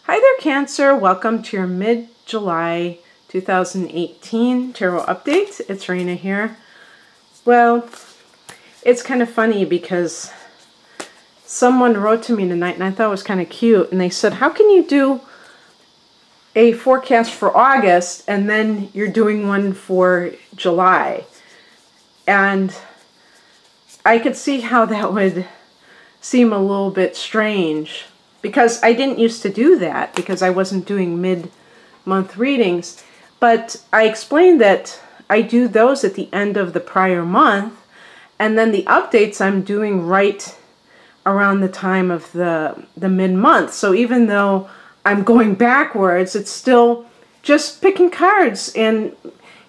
Hi there, Cancer. Welcome to your mid-July 2018 tarot update. It's Raina here. Well, it's kind of funny because someone wrote to me tonight and I thought it was kind of cute. And they said, how can you do a forecast for August and then you're doing one for July? And I could see how that would seem a little bit strange, because I didn't used to do that because I wasn't doing mid-month readings. But I explained that I do those at the end of the prior month, and then the updates I'm doing right around the time of the mid-month. So even though I'm going backwards, it's still just picking cards. And,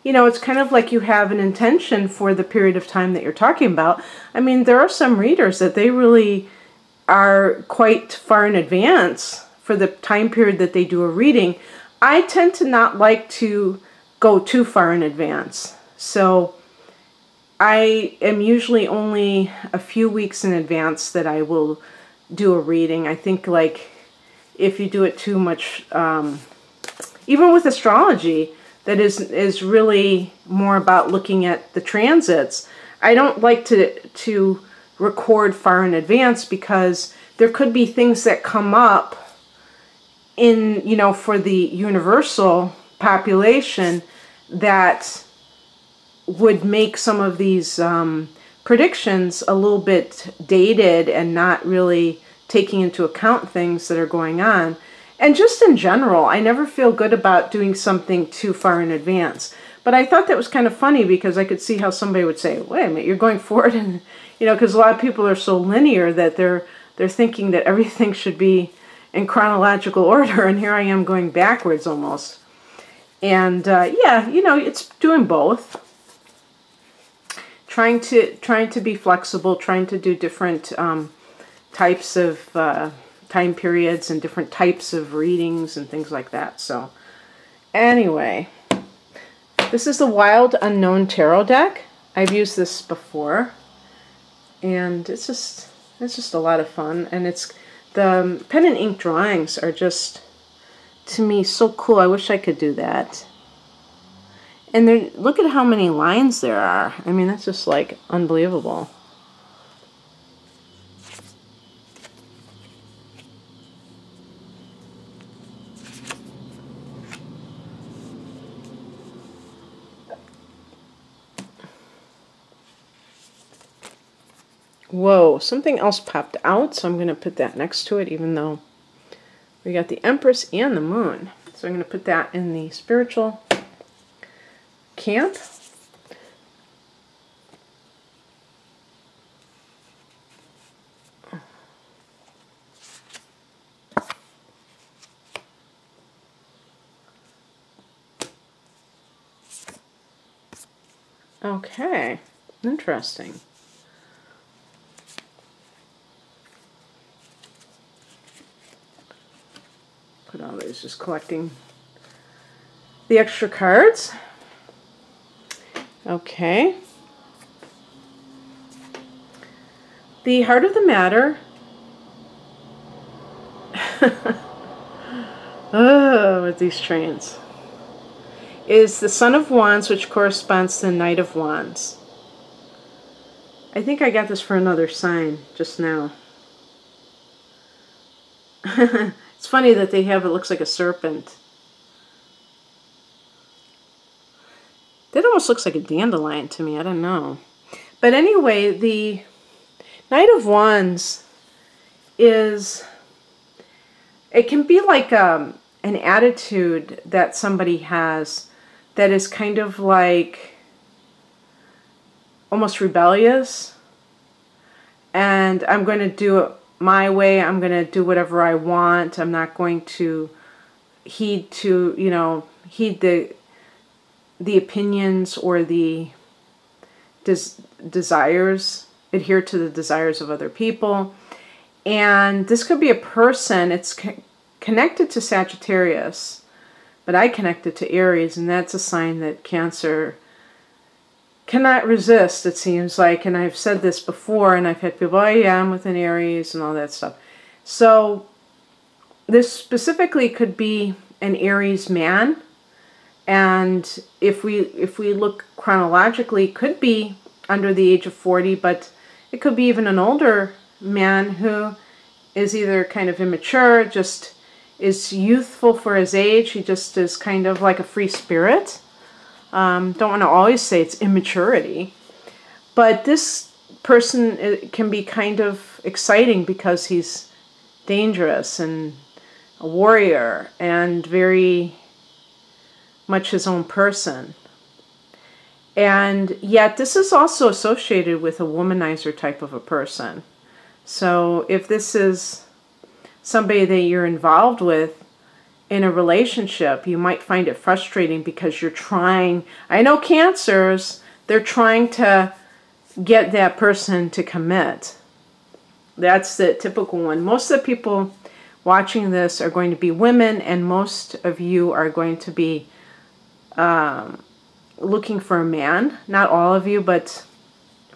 you know, it's kind of like you have an intention for the period of time that you're talking about. I mean, there are some readers that they really are quite far in advance for the time period that they do a reading. I tend to not like to go too far in advance. So I am usually only a few weeks in advance that I will do a reading. I think, like, if you do it too much, even with astrology, that is really more about looking at the transits. I don't like to record far in advance, because there could be things that come up in, you know, for the universal population that would make some of these predictions a little bit dated and not really taking into account things that are going on. And just in general, I never feel good about doing something too far in advance. But I thought that was kind of funny, because I could see how somebody would say, wait a minute, you're going forward, and, you know, because a lot of people are so linear that they're thinking that everything should be in chronological order, and here I am going backwards almost. And yeah, you know, it's doing both. Trying to be flexible, trying to do different types of time periods and different types of readings and things like that. So anyway, this is the Wild Unknown Tarot deck. I've used this before, and it's just a lot of fun. And it's the pen and ink drawings are just, to me, so cool. I wish I could do that. And look at how many lines there are. I mean, that's just like unbelievable. Whoa, something else popped out, so I'm going to put that next to it, even though we got the Empress and the Moon. So I'm going to put that in the spiritual camp. Okay, interesting. Put all these, just collecting the extra cards. Okay. The heart of the matter. Oh, with these trains. Is the Son of Wands, which corresponds to the Knight of Wands. I think I got this for another sign just now. It's funny that they have, it looks like a serpent. That almost looks like a dandelion to me. I don't know. But anyway, the Knight of Wands is, it can be like an attitude that somebody has that is kind of like almost rebellious. And I'm going to do it my way. I'm going to do whatever I want. I'm not going to heed the opinions or the desires, adhere to the desires of other people. And this could be a person. It's connected to Sagittarius, but I connect it to Aries, and that's a sign that Cancer cannot resist, it seems like. And I've said this before, and I've had people, oh yeah, I'm with an Aries and all that stuff. So this specifically could be an Aries man. And if we look chronologically, it could be under the age of 40, but it could be even an older man who is either kind of immature, just is youthful for his age. He just is kind of like a free spirit. Don't want to always say it's immaturity. But this person can be kind of exciting because he's dangerous and a warrior and very much his own person. And yet this is also associated with a womanizer type of a person. So if this is somebody that you're involved with in a relationship, you might find it frustrating because you're trying, I know Cancers, they're trying to get that person to commit. That's the typical one. Most of the people watching this are going to be women, and most of you are going to be looking for a man. Not all of you, but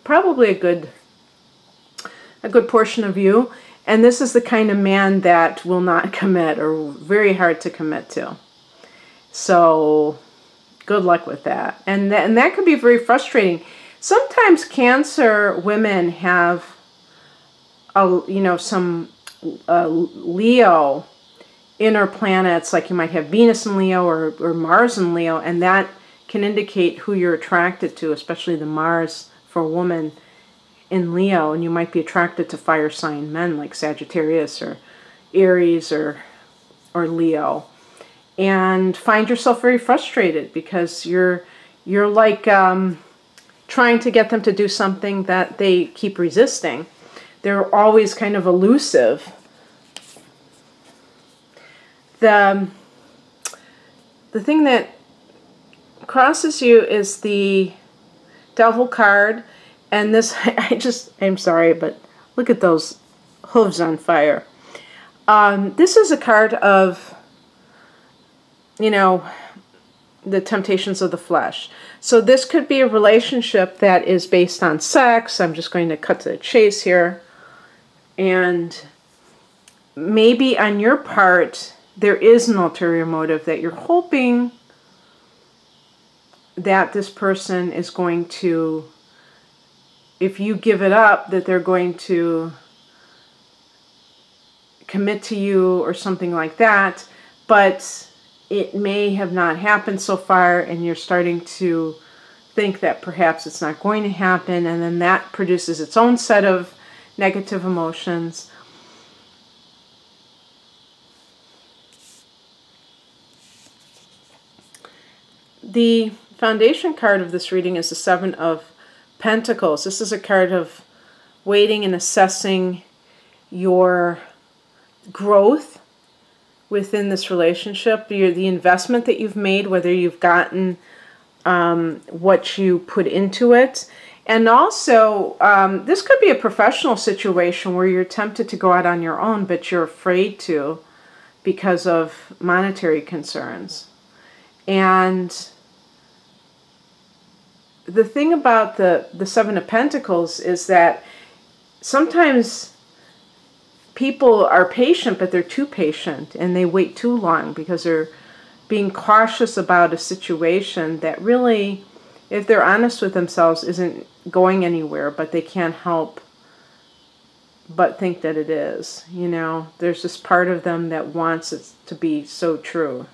probably a good portion of you. And this is the kind of man that will not commit, or very hard to commit to. So good luck with that. And that could be very frustrating. Sometimes Cancer women have some Leo inner planets, like you might have Venus in Leo or Mars in Leo, and that can indicate who you're attracted to, especially the Mars for a woman in Leo. And you might be attracted to fire sign men like Sagittarius or Aries or Leo, and find yourself very frustrated because you're like trying to get them to do something that they keep resisting. They're always kind of elusive. The thing that crosses you is the Devil card. And this, I'm sorry, but look at those hooves on fire. This is a card of, the temptations of the flesh. So this could be a relationship that is based on sex. I'm just going to cut to the chase here. And maybe on your part, there is an ulterior motive that you're hoping that this person is going to, if you give it up, that they're going to commit to you or something like that. But it may have not happened so far, and you're starting to think that perhaps it's not going to happen, and then that produces its own set of negative emotions. The foundation card of this reading is the Seven of Pentacles. This is a card of waiting and assessing your growth within this relationship, the investment that you've made, whether you've gotten what you put into it. And also, this could be a professional situation where you're tempted to go out on your own, but you're afraid to because of monetary concerns. And the thing about the Seven of Pentacles is that sometimes people are patient, but they're too patient, and they wait too long because they're being cautious about a situation that really, if they're honest with themselves, isn't going anywhere, but they can't help but think that it is. There's this part of them that wants it to be so true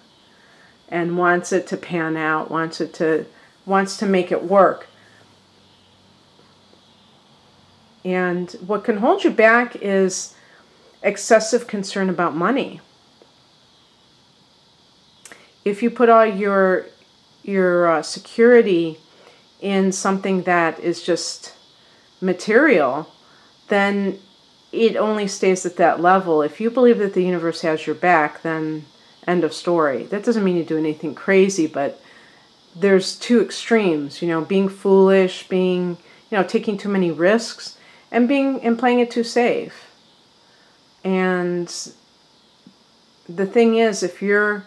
and wants it to pan out, wants to make it work. And what can hold you back is excessive concern about money. If you put all your security in something that is just material, then it only stays at that level. If you believe that the universe has your back, then end of story. That doesn't mean you do anything crazy, but there's two extremes, being foolish, being, taking too many risks, and playing it too safe. And the thing is, if you're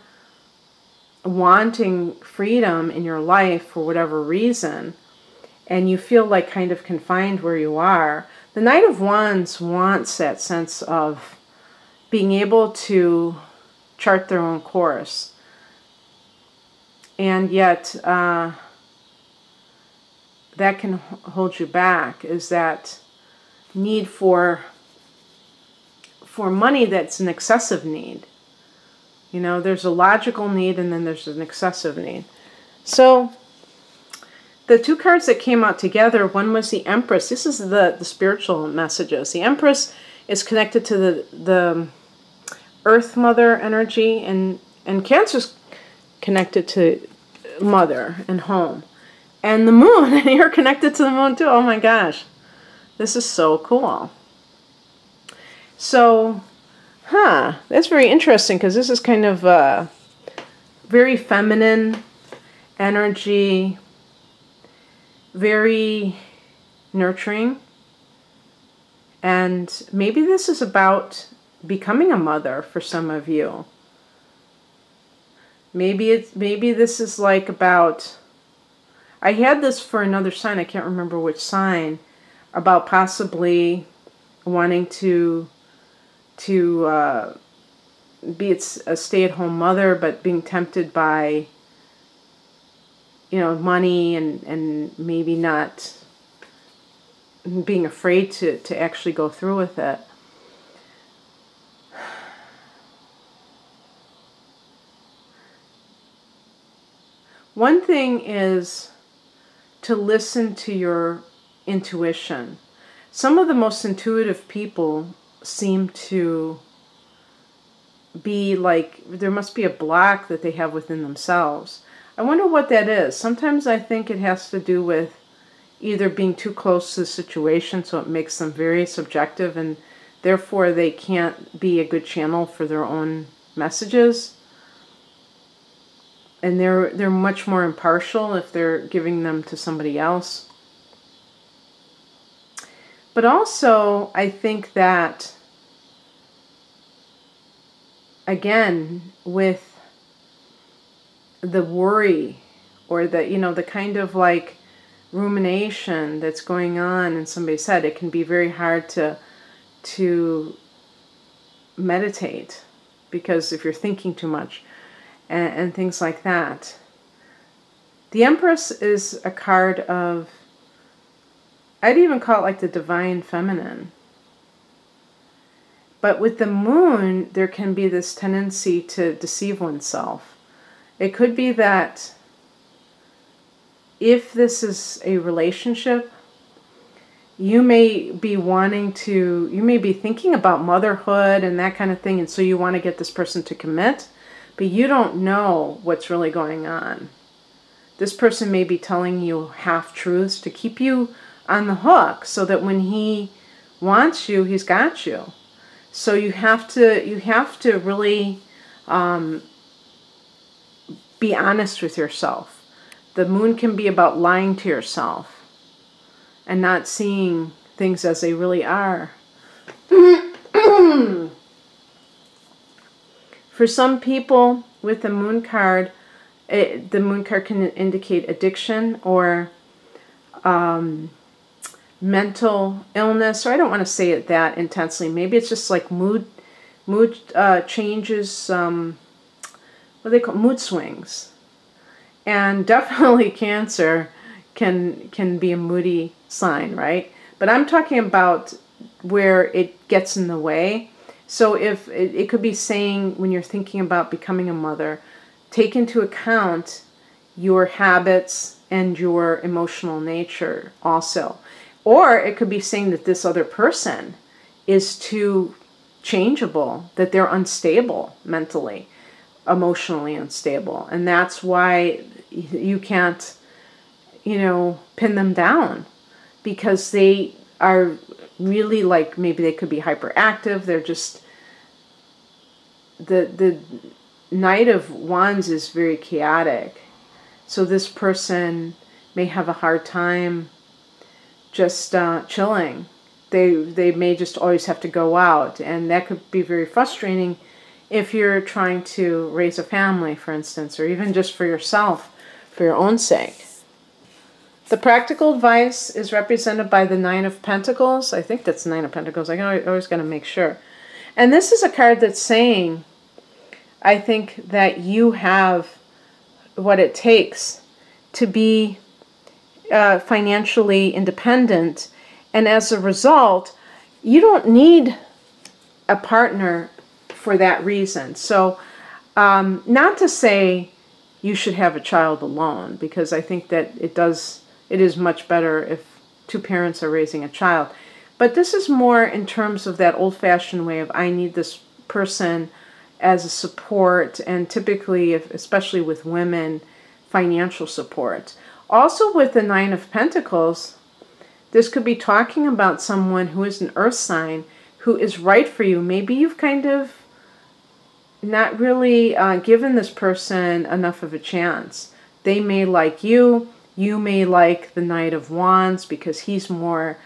wanting freedom in your life for whatever reason, and you feel like kind of confined where you are, the Knight of Wands wants that sense of, being able to chart their own course. And yet, that can hold you back, is that need for money that's an excessive need. You know, there's a logical need and then there's an excessive need. So the two cards that came out together, one was the Empress. This is the spiritual messages. The Empress is connected to the Earth Mother energy, and Cancer's connected to Mother and home. And the Moon, and you're connected to the Moon too. Oh my gosh. This is so cool. So, that's very interesting, because this is kind of very feminine energy, very nurturing. And maybe this is about becoming a mother for some of you. Maybe this is like about, I had this for another sign, I can't remember which sign, about possibly wanting to be a stay-at-home mother, but being tempted by, you know, money and maybe not being afraid to actually go through with it. One thing is to listen to your intuition. Some of the most intuitive people seem to be like, there must be a block that they have within themselves. I wonder what that is. Sometimes I think it has to do with either being too close to the situation, so it makes them very subjective, and therefore they can't be a good channel for their own messages. And they're much more impartial if they're giving them to somebody else. But also, I think that, again, with the worry or the, you know, the kind of like rumination that's going on in somebody's head, it can be very hard to meditate, because if you're thinking too much and things like that. The Empress is a card of, I'd even call it like the divine feminine. But with the Moon, there can be this tendency to deceive oneself. It could be that if this is a relationship, you may be you may be thinking about motherhood and that kind of thing, and so you want to get this person to commit, but you don't know what's really going on. This person may be telling you half-truths to keep you on the hook, so that when he wants you, he's got you. So you have to really be honest with yourself. The Moon can be about lying to yourself and not seeing things as they really are. For some people with the Moon card, the Moon card can indicate addiction or mental illness, or I don't want to say it that intensely. Maybe it's just like mood changes, what they call mood swings. And definitely Cancer can be a moody sign, right? But I'm talking about where it gets in the way. So if it could be saying, when you're thinking about becoming a mother, take into account your habits and your emotional nature also. Or it could be saying that this other person is too changeable, that they're unstable mentally, emotionally unstable. And that's why you can't, you know, pin them down, because they are really, like, maybe they could be hyperactive. They're just, the Knight of Wands is very chaotic. So this person may have a hard time just chilling. They may just always have to go out, and that could be very frustrating if you're trying to raise a family, for instance, or even just for yourself, for your own sake. The practical advice is represented by the Nine of Pentacles. I think that's the Nine of Pentacles. I always got to make sure. And this is a card that's saying, I think that you have what it takes to be financially independent. And as a result, you don't need a partner for that reason. So not to say you should have a child alone, because I think that it is much better if two parents are raising a child. But this is more in terms of that old-fashioned way of, I need this person as a support, and typically, especially with women, financial support. Also with the Nine of Pentacles, this could be talking about someone who is an earth sign who is right for you. Maybe you've kind of not really given this person enough of a chance. They may like you. You may like the Knight of Wands because he's more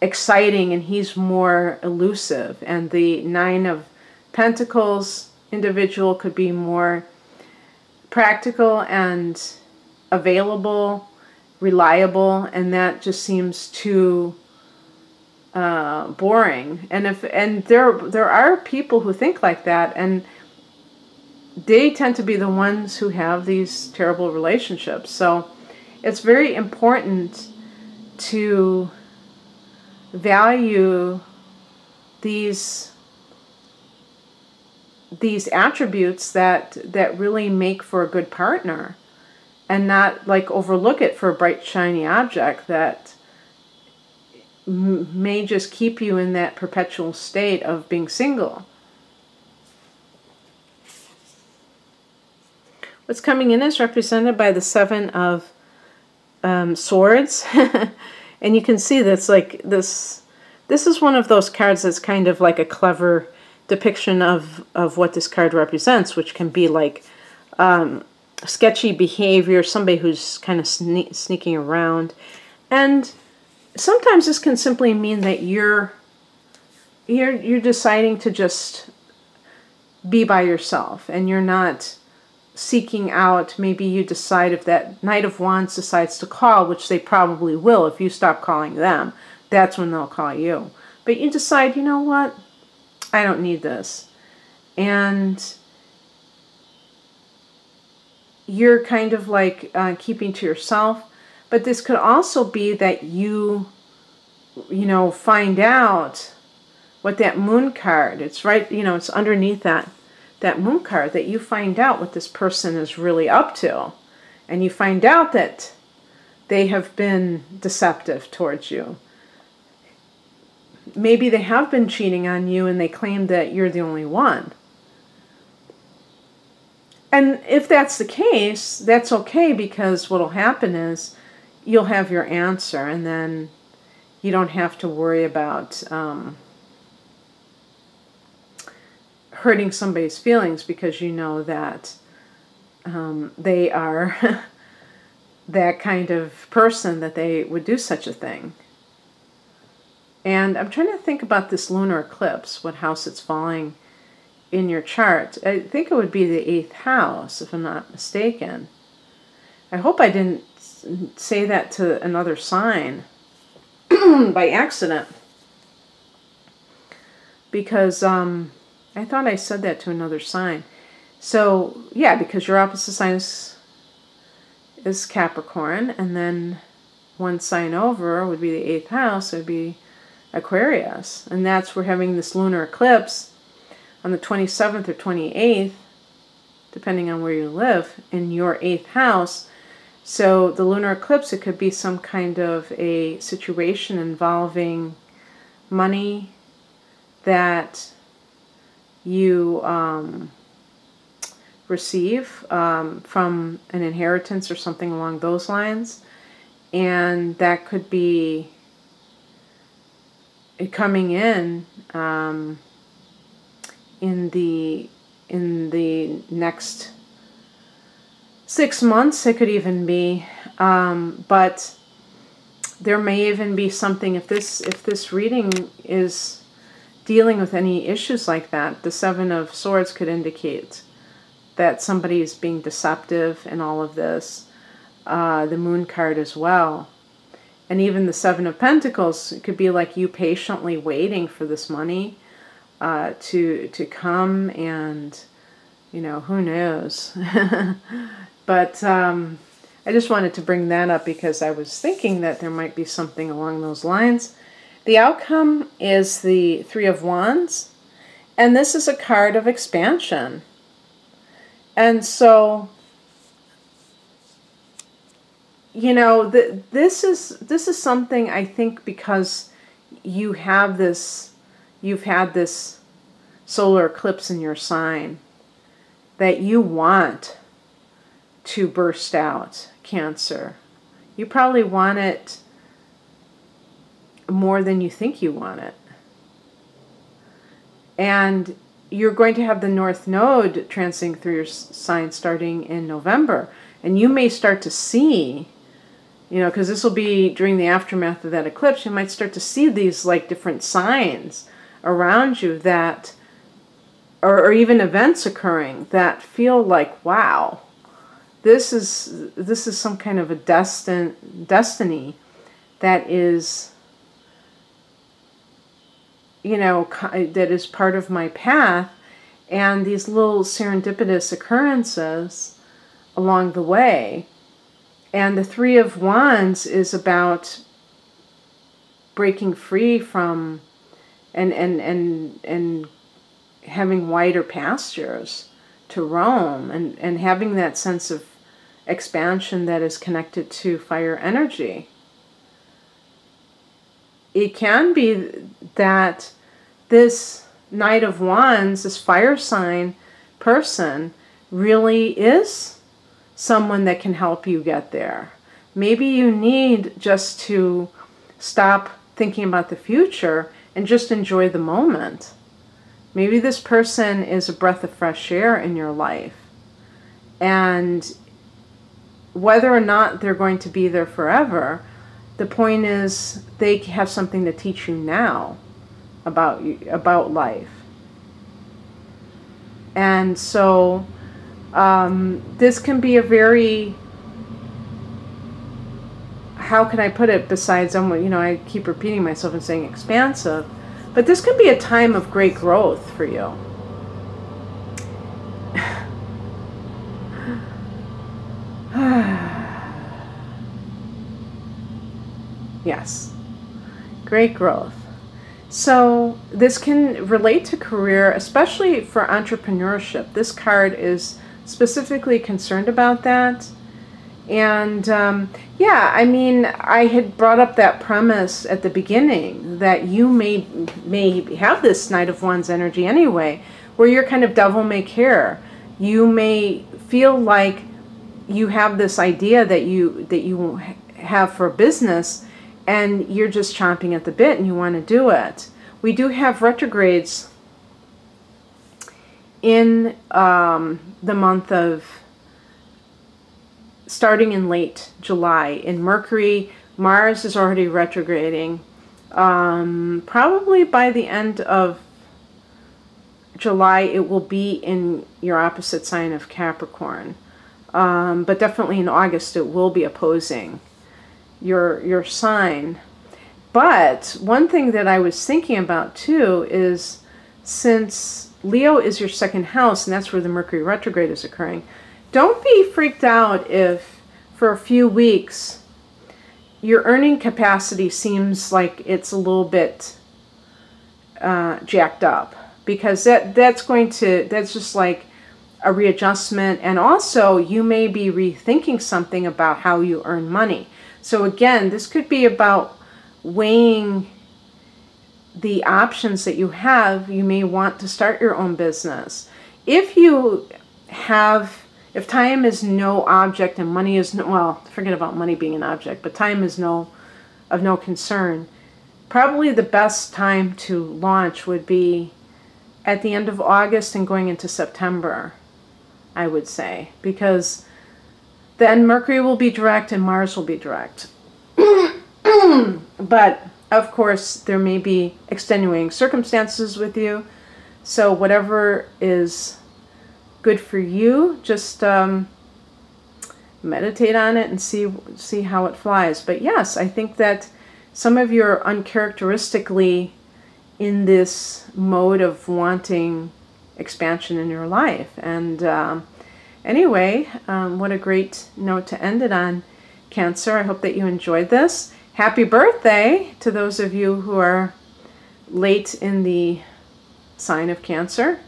exciting and he's more elusive. And the Nine of Pentacles individual could be more practical and available, reliable, and that just seems too boring. And there are people who think like that, and they tend to be the ones who have these terrible relationships. So it's very important to value these attributes that really make for a good partner, and not like overlook it for a bright shiny object that may just keep you in that perpetual state of being single. What's coming in is represented by the Seven of Swords. And you can see that's like this is one of those cards that's kind of like a clever depiction of what this card represents, which can be like sketchy behavior, somebody who's kind of sneaking around. And sometimes this can simply mean that you're deciding to just be by yourself, and you're not seeking out. Maybe you decide, if that Knight of Wands decides to call, which they probably will if you stop calling them, that's when they'll call you. But you decide, you know what, I don't need this. And you're kind of like keeping to yourself. But this could also be that you find out what that Moon card, it's right, it's underneath that Moon card, that you find out what this person is really up to. And you find out that they have been deceptive towards you. Maybe they have been cheating on you and they claim that you're the only one. And if that's the case, that's okay, because what will happen is you'll have your answer, and then you don't have to worry about hurting somebody's feelings, because you know that they are that kind of person that they would do such a thing. And I'm trying to think about this lunar eclipse, what house it's falling in your chart. I think it would be the 8th house, if I'm not mistaken. I hope I didn't say that to another sign by accident, because I thought I said that to another sign. So yeah, because your opposite sign is Capricorn, and then one sign over would be the 8th house, it would be Aquarius. And that's, we're having this lunar eclipse on the 27th or 28th, depending on where you live, in your 8th house. So the lunar eclipse, it could be some kind of a situation involving money that you receive from an inheritance or something along those lines. And that could be coming in the next 6 months. It could even be, but there may even be something, if this reading is dealing with any issues like that, the Seven of Swords could indicate that somebody is being deceptive in all of this. The Moon card as well. And even the Seven of Pentacles, it could be like you patiently waiting for this money, to come, and you know, who knows. But I just wanted to bring that up because I was thinking that there might be something along those lines. The outcome is the Three of Wands, and this is a card of expansion. And so, you know, this is something, I think, because you've had this solar eclipse in your sign, that you want to burst out, Cancer. You probably want it more than you think you want it. And you're going to have the North Node transiting through your sign starting in November. And you may start to see, you know, because this will be during the aftermath of that eclipse, you might start to see these like different signs around you that, or even events occurring that feel like, wow, this is some kind of a destiny that is, you know, that is part of my path, and these little serendipitous occurrences along the way. And the Three of Wands is about breaking free from and having wider pastures to roam, and having that sense of expansion that is connected to fire energy. It can be that this Knight of Wands, this fire sign person, really is someone that can help you get there. Maybe you need just to stop thinking about the future and just enjoy the moment. Maybe this person is a breath of fresh air in your life. And whether or not they're going to be there forever, the point is they have something to teach you now about life. And so this can be a very, how can I put it besides, you know, I keep repeating myself and saying expansive, but this can be a time of great growth for you. Yes, great growth. So this can relate to career, especially for entrepreneurship. This card is specifically concerned about that. And yeah, I mean, I had brought up that premise at the beginning that you may have this Knight of Wands energy anyway, where you're kind of devil may care. You may feel like you have this idea that you have for business, and you're just chomping at the bit and you want to do it. We do have retrogrades in the month of, starting in late July. In Mercury, Mars is already retrograding. Probably by the end of July, it will be in your opposite sign of Capricorn. But definitely in August, it will be opposing your sign. But one thing that I was thinking about too is, since Leo is your second house, and that's where the Mercury retrograde is occurring, don't be freaked out if for a few weeks your earning capacity seems like it's a little bit jacked up, because that's just like a readjustment. And also you may be rethinking something about how you earn money. So again, this could be about weighing the options that you have. You may want to start your own business. If time is no object and money is no, well, forget about money being an object, but time is of no concern, probably the best time to launch would be at the end of August and going into September, I would say, because then Mercury will be direct and Mars will be direct. But of course, there may be extenuating circumstances with you. So whatever is good for you, just meditate on it and see how it flies. But yes, I think that some of you are uncharacteristically in this mode of wanting expansion in your life. And anyway, what a great note to end it on, Cancer. I hope that you enjoyed this. Happy birthday to those of you who are late in the sign of Cancer.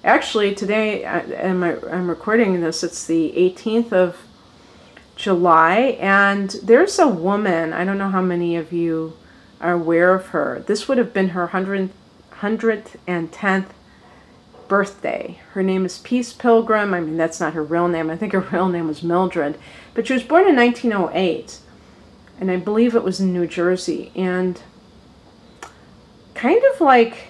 Actually, today, I'm recording this, it's the 18th of July, and there's a woman, I don't know how many of you are aware of her. This would have been her 110th birthday. Her name is Peace Pilgrim. I mean, that's not her real name. I think her real name was Mildred. But she was born in 1908, and I believe it was in New Jersey. And kind of like,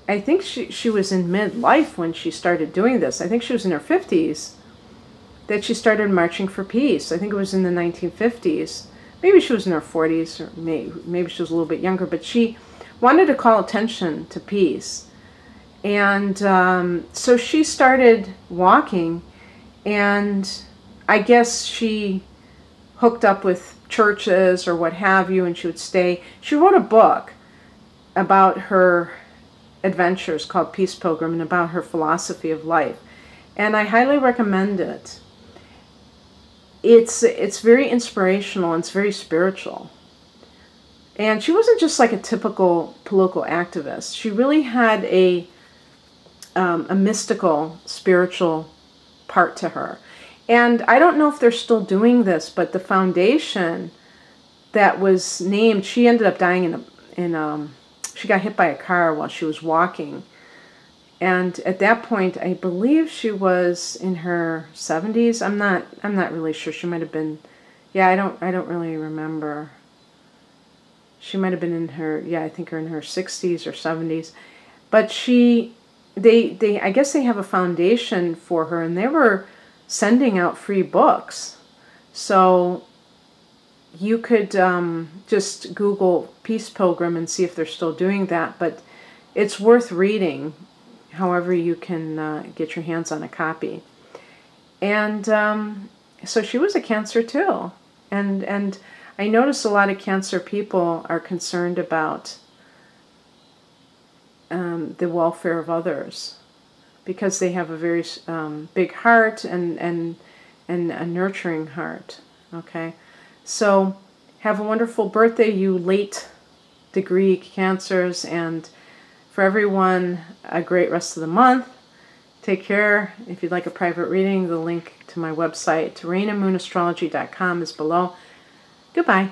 I think she was in midlife when she started doing this. I think she was in her 50s that she started marching for peace. I think it was in the 1950s. Maybe she was in her 40s, or maybe she was a little bit younger, but she wanted to call attention to peace. And so she started walking, and I guess she hooked up with churches or what have you, and she would stay. She wrote a book about her adventures called Peace Pilgrim and about her philosophy of life. And I highly recommend it. It's very inspirational and it's very spiritual. And she wasn't just like a typical political activist. She really had a mystical, spiritual part to her. And I don't know if they're still doing this, but the foundation that was named, she ended up dying she got hit by a car while she was walking. And at that point, I believe she was in her 70s. I'm not really sure. She might have been, yeah, I don't really remember. She might have been in her, yeah, I think her in her 60s or 70s. But I guess they have a foundation for her, and they were sending out free books. So you could just Google Peace Pilgrim and see if they're still doing that. But it's worth reading, however you can get your hands on a copy. And so she was a Cancer too. And I notice a lot of Cancer people are concerned about the welfare of others, because they have a very big heart and a nurturing heart. Okay, so have a wonderful birthday, you late degree Cancers, and for everyone, a great rest of the month. Take care. If you'd like a private reading, the link to my website, RainaMoonAstrology.com, is below. Goodbye.